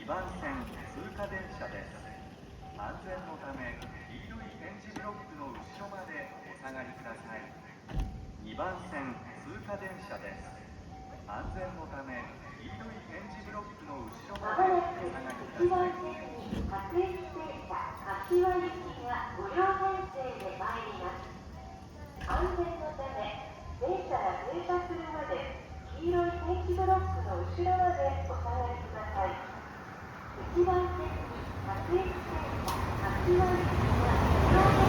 番線通過電車です。安全のため黄色い点字ブロックの後ろまでお下がりください。2番線通過電車です。安全のため黄色い点字ブロックの後ろまでお下がりください。各駅停車柏行きが5両編成で参ります。安全のため電車が停車するまで黄色い点字ブロックの後ろまでお下がりください。1番線に各駅停車柏行きが5両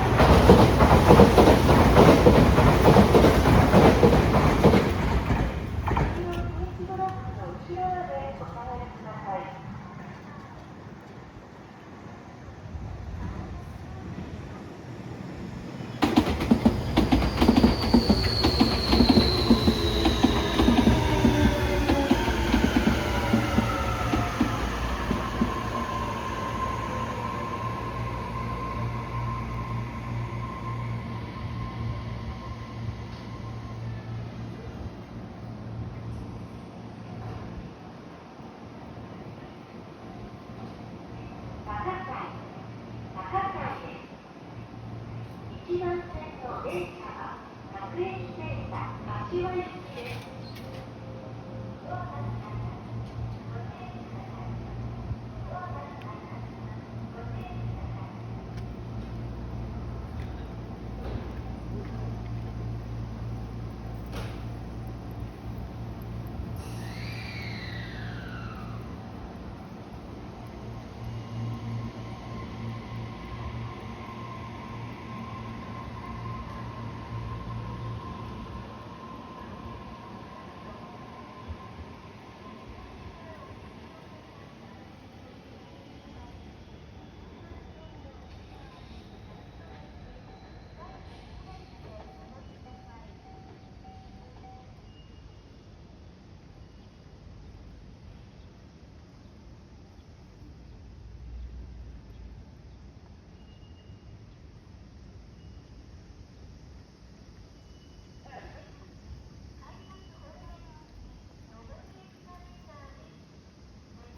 1番線の電車は各駅停車柏行き